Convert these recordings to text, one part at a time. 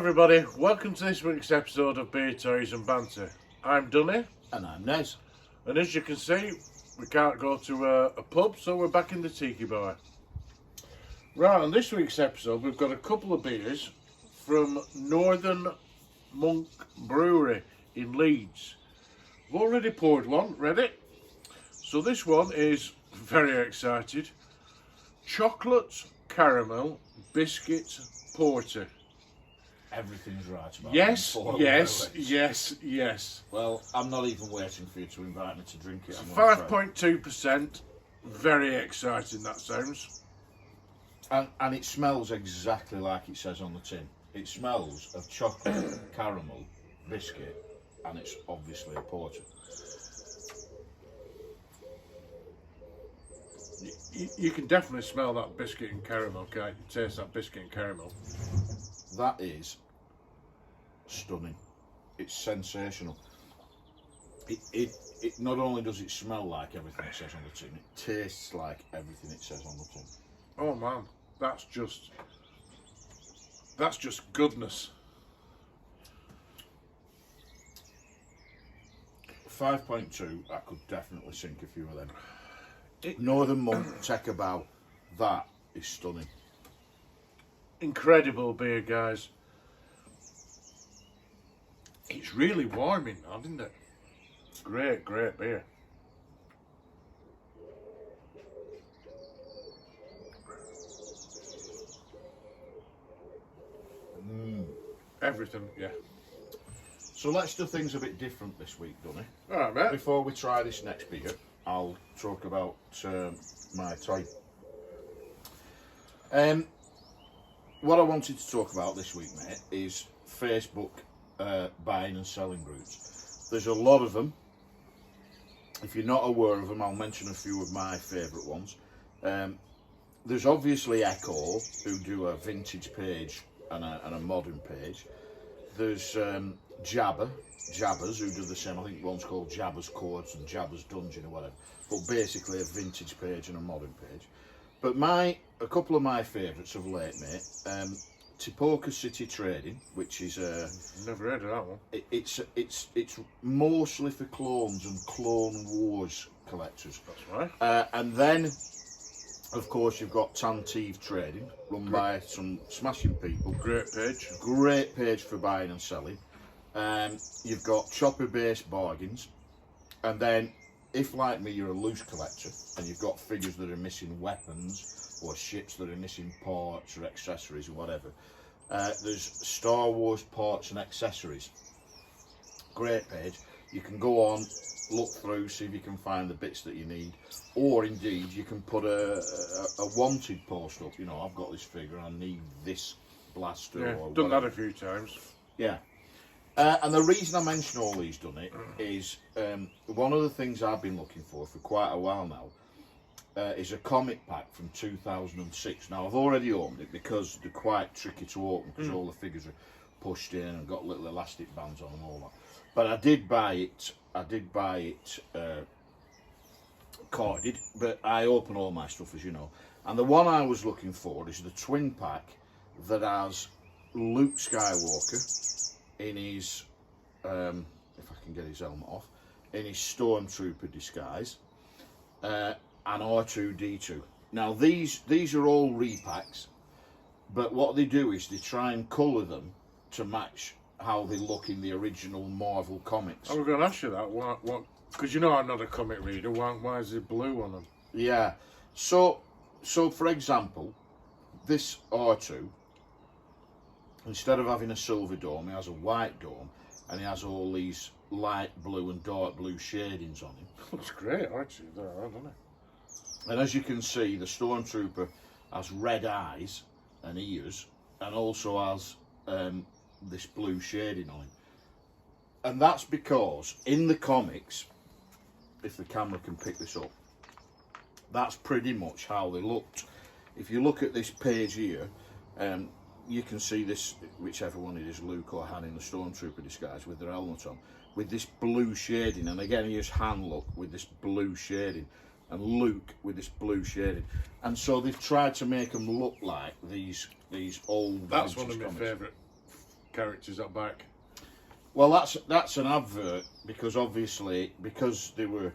everybody, welcome to this week's episode of Beer, Toys and Banter. I'm Dunny. And I'm Nez. And as you can see, we can't go to a pub, so we're back in the Tiki Bar. Right, on this week's episode, we've got a couple of beers from Northern Monk Brewery in Leeds. We've already poured one, ready? So this one is, very excited, chocolate, caramel, biscuit, porter. Everything's right about Yes. Well, I'm not even waiting for you to invite me to drink it. 5.2%. Very exciting, that sounds. And it smells exactly like it says on the tin. It smells of chocolate, caramel, biscuit, and it's obviously a porter. You can definitely smell that biscuit and caramel, can't you? Taste that biscuit and caramel. That is stunning. It's sensational. It not only does it smell like everything it says on the tin, it tastes like everything it says on the tin. Oh man, that's just goodness. 5.2, I could definitely sink a few of them. Northern Monk, take a bow. That is stunning. Incredible beer, guys. It's really warming now, isn't it? Great beer. Everything, yeah. So let's do things a bit different this week, Dunny. Alright, mate. Before we try this next beer, I'll talk about my toy. What I wanted to talk about this week, mate, is Facebook buying and selling groups. There's a lot of them. If you're not aware of them, I'll mention a few of my favourite ones. There's obviously Echo, who do a vintage page and a modern page. There's Jabbers, who do the same. I think one's called Jabber's Courts and Jabber's Dungeon or whatever. But basically a vintage page and a modern page. But a couple of my favourites of late, mate, Tipoca City Trading, which is Never heard of that one. It's mostly for clones and Clone Wars collectors. That's right. And then, of course, you've got Tantive Trading, run by some smashing people. Great page. Great page for buying and selling. You've got Chopper Based Bargains, and then, if like me you're a loose collector and you've got figures that are missing weapons or ships that are missing parts or accessories or whatever, there's Star Wars Parts and Accessories. Great page. You can go on, look through, see if you can find the bits that you need, or indeed you can put a wanted post up. You know, I've got this figure, I need this blaster. Yeah, or done whatever. that a few times. Yeah. And the reason I mention all these, Dunny, is one of the things I've been looking for quite a while now is a comic pack from 2006. Now, I've already opened it because they're quite tricky to open because all the figures are pushed in and got little elastic bands on and all that. But I did buy it carded, but I open all my stuff, as you know. And the one I was looking for is the twin pack that has Luke Skywalker in his, if I can get his helmet off, in his Stormtrooper disguise, and R2-D2. Now these are all repacks, but what they do is they try and colour them to match how they look in the original Marvel comics. I was going to ask you that. What? Because you know I'm not a comic reader. Why is it blue on them? Yeah. So for example, this R2, instead of having a silver dome, he has a white dome, and he has all these light blue and dark blue shadings on him. Looks great, actually, doesn't it? And as you can see, the Stormtrooper has red eyes and ears, and also has this blue shading on him. And that's because in the comics, if the camera can pick this up, that's pretty much how they looked. If you look at this page here, you can see this, whichever one it is, Luke or Han in the Stormtrooper disguise with their helmet on, with this blue shading. And again, here's Han, look, with this blue shading, and Luke with this blue shading. And so they've tried to make them look like these old. That's one of my favourite characters at back. Well, that's an advert because obviously because they were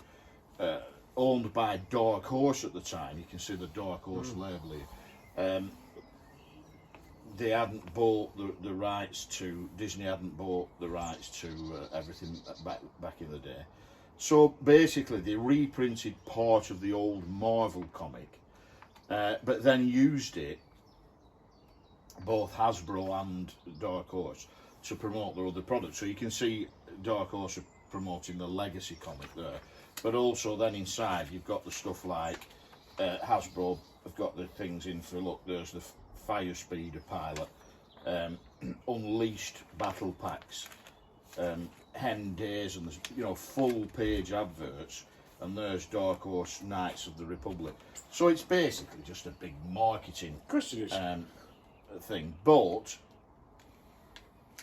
owned by Dark Horse at the time. You can see the Dark Horse label here. They hadn't bought the rights to Disney hadn't bought the rights to everything back in the day. So basically, they reprinted part of the old Marvel comic, but then used it, both Hasbro and Dark Horse, to promote their other products. So you can see Dark Horse are promoting the Legacy comic there, but also then inside you've got the stuff like Hasbro have got the things in for, look, there's the Fire Speeder pilot, Unleashed battle packs, Hen Days, and there's, full page adverts, and there's Dark Horse Knights of the Republic. So it's basically just a big marketing Of course it is. thing. But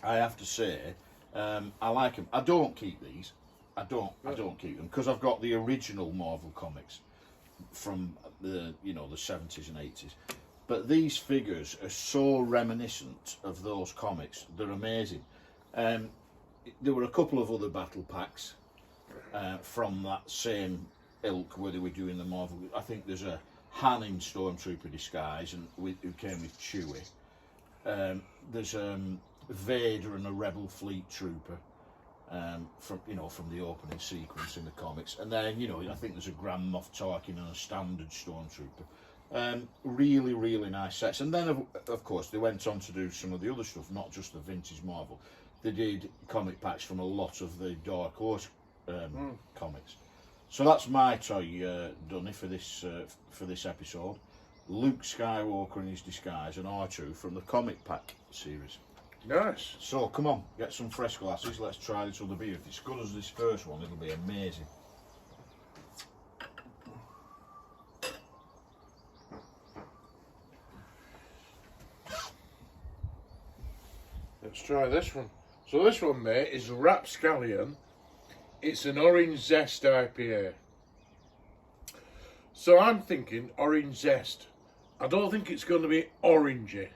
I have to say, I like them. I don't keep these. I don't keep them because I've got the original Marvel comics from the 70s and 80s. But these figures are so reminiscent of those comics. They're amazing. There were a couple of other battle packs from that same ilk where they were doing the Marvel. I think there's a Han in Stormtrooper disguise and who came with Chewie. There's Vader and a Rebel Fleet Trooper from the opening sequence in the comics, and then I think there's a Grand Moff Tarkin and a standard Stormtrooper. Really, really nice sets. And then of course they went on to do some of the other stuff, not just the vintage Marvel. They did comic packs from a lot of the Dark Horse comics. So that's my toy Dunny for this episode. Luke Skywalker in his disguise and R2 from the comic pack series. Nice. So come on, get some fresh glasses. Let's try this other beer. If it's good as this first one, it'll be amazing. Let's try this one. So this one, mate, is Rapscallion. It's an orange zest IPA. So I'm thinking orange zest. I don't think it's going to be orangey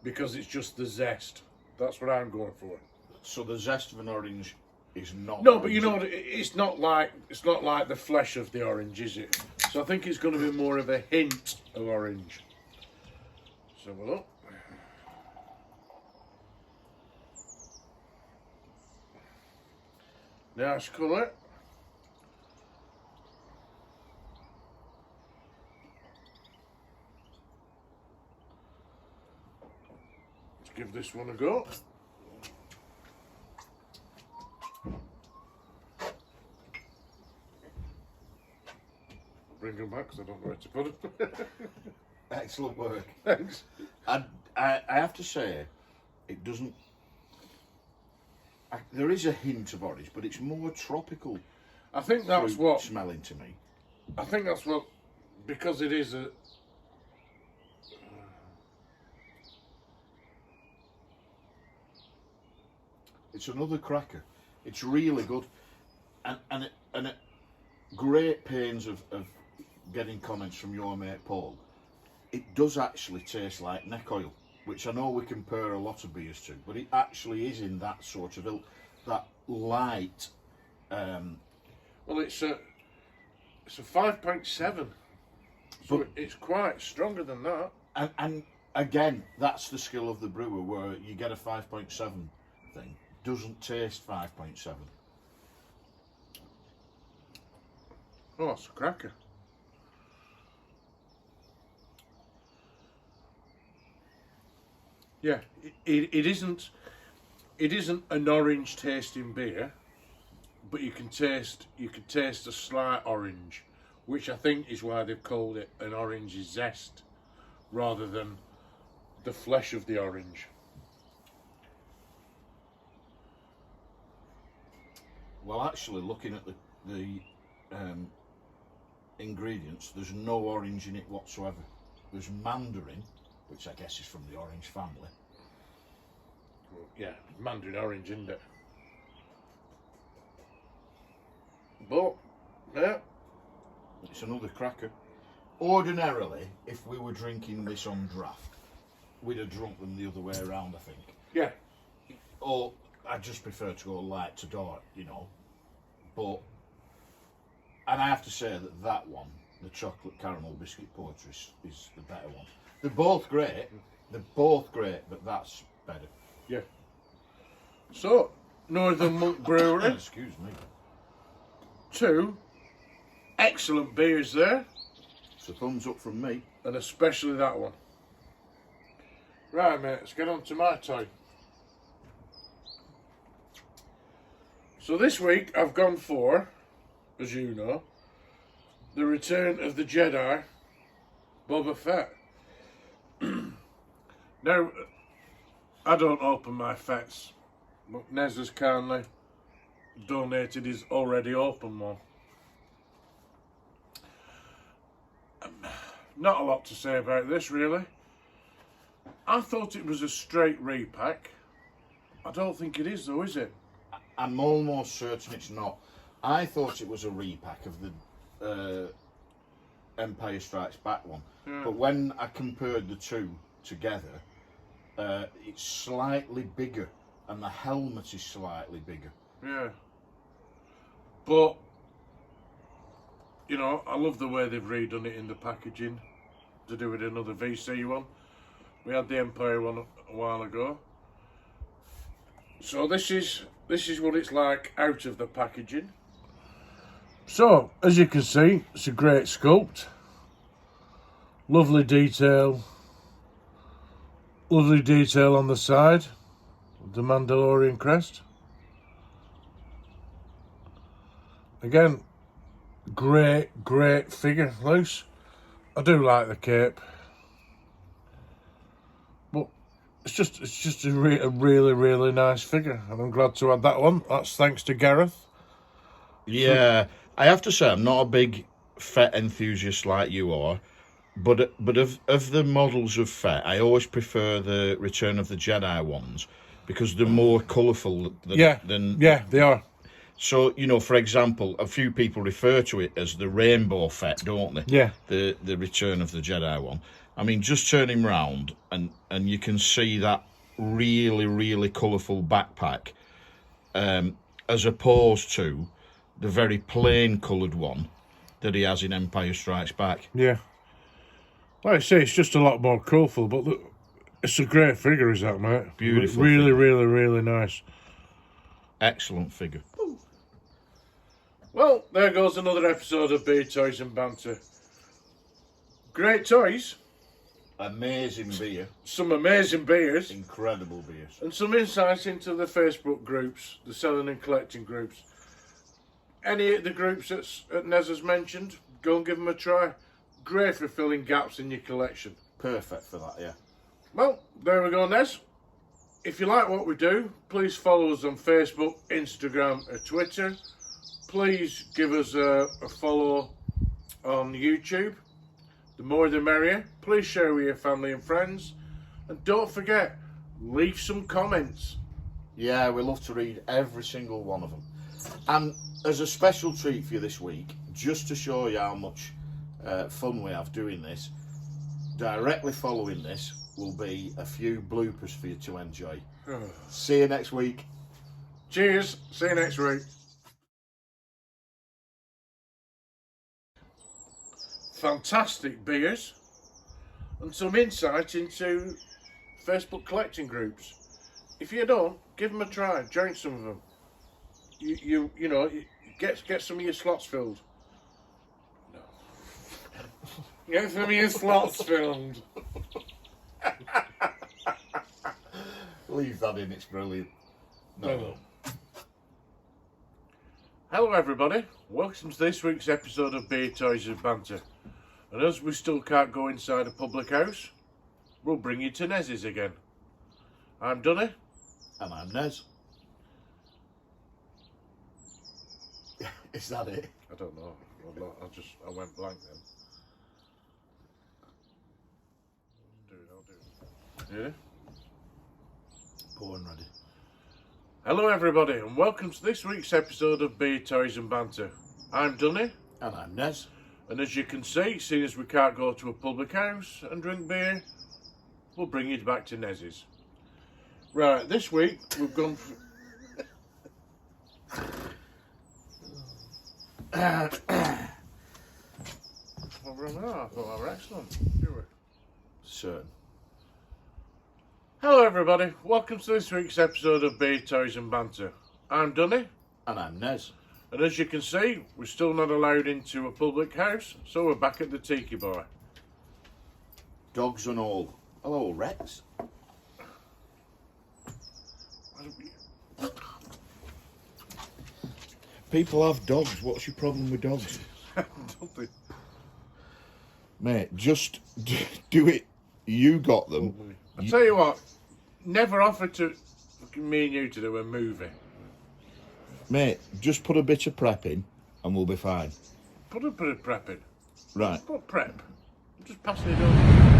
because it's just the zest. That's what I'm going for. So the zest of an orange is not. No, but it's not like the flesh of the orange, is it? So I think it's going to be more of a hint of orange. So have a look. Nice colour. Let's give this one a go. Bring them back because I don't know where to put them. Excellent work. Thanks. I have to say, it doesn't. There is a hint of orange, but it's more tropical. I think that's what smelling to me. I think that's what, because it is a. It's another cracker. It's really good, and it great pains of getting comments from your mate Paul. It does actually taste like neck oil, which I know we compare a lot of beers to, but it actually is in that sort of that light. Well, it's a 5.7, so it's quite stronger than that. And again, that's the skill of the brewer, where you get a 5.7 thing, doesn't taste 5.7. Oh, it's a cracker. Yeah, it isn't an orange tasting beer, but you can taste a slight orange, which I think is why they've called it an orange zest rather than the flesh of the orange. Well, actually, looking at the ingredients, there's no orange in it whatsoever. There's mandarin, which I guess is from the orange family. Yeah, mandarin orange, isn't it? But, yeah. It's another cracker. Ordinarily, if we were drinking this on draft, we'd have drunk them the other way around, I think. Yeah. or I just prefer to go light to dark, you know. But, and I have to say that one, the chocolate caramel biscuit porter, is the better one. They're both great, but that's better. Yeah. So, Northern Monk Brewery. Excuse me. 2 excellent beers there. So thumbs up from me. And especially that one. Right, mate, let's get on to my toy. So this week I've gone for, as you know, the Return of the Jedi, Boba Fett. Now, I don't open my Fetts, but Nez has kindly donated his already open one. Not a lot to say about this, really. I thought it was a straight repack. I don't think it is, though, is it? I'm almost certain it's not. I thought it was a repack of the Empire Strikes Back one. Yeah. But when I compared the two together, it's slightly bigger, and the helmet is slightly bigger. Yeah. But, you know, I love the way they've redone it in the packaging to do with another VC one. We had the Empire one a while ago. So this is what it's like out of the packaging. So, as you can see, it's a great sculpt. Lovely detail. Lovely detail on the side. The Mandalorian crest. Again, great figure, loose. I do like the cape. But it's just a really nice figure. And I'm glad to add that one. That's thanks to Gareth. Yeah, I have to say I'm not a big Fett enthusiast like you are, but of the models of Fett, I always prefer the Return of the Jedi ones because they're more colourful than they are. So, you know, for example, a few people refer to it as the Rainbow Fett, don't they? Yeah. The Return of the Jedi one. I mean, just turn him round and you can see that really colourful backpack, as opposed to the very plain coloured one that he has in Empire Strikes Back. Yeah. Like I say, it's just a lot more colourful, but it's a great figure, is that, mate? Beautiful. Really nice. Excellent figure. Well, there goes another episode of Beer Toys and Banter. Great toys, Amazing beer. some amazing beers, Incredible beers. and some insights into the Facebook groups, the selling and collecting groups. Any of the groups that Nez has mentioned, go and give them a try. Great for filling gaps in your collection. Perfect for that, yeah. Well, there we go, Nez. If you like what we do, please follow us on Facebook, Instagram, or Twitter. Please give us a follow on YouTube. The more the merrier. Please share with your family and friends. And don't forget, leave some comments. Yeah, we love to read every single one of them. And as a special treat for you this week, just to show you how much fun we have doing this, directly following this will be a few bloopers for you to enjoy. See you next week. Cheers. See you next week. Fantastic beers and some insight into Facebook collecting groups. If you don't, give them a try. Join some of them. You know, get some of your slots filled. No. Get some of your slots filled. Leave that in, it's brilliant. No. Hello everybody, welcome to this week's episode of Beer Toys and Banter. And as we still can't go inside a public house, we'll bring you to Nez's again. I'm Dunny. And I'm Nez. Is that it? I don't know. I went blank then. I'll do it. Yeah? Pour and ready. Hello everybody and welcome to this week's episode of Beer Toys and Banter. I'm Dunny. And I'm Nez. And as you can see, seeing as we can't go to a public house and drink beer, we'll bring you back to Nez's. Right, this week we've gone for... Well, I thought they were excellent. Certain. Hello everybody, welcome to this week's episode of Beer, Toys and Banter. I'm Dunny, And I'm Nez. and as you can see, we're still not allowed into a public house, so we're back at the Tiki Bar. Dogs and all. Hello, Rex. People have dogs. What's your problem with dogs? Nothing. Mate, just do it. You got them. I tell you what, never offered to fucking me and you to do a movie. Mate, just put a bit of prep in and we'll be fine. Put a bit of prep in. Right. What prep? I'm just passing it on.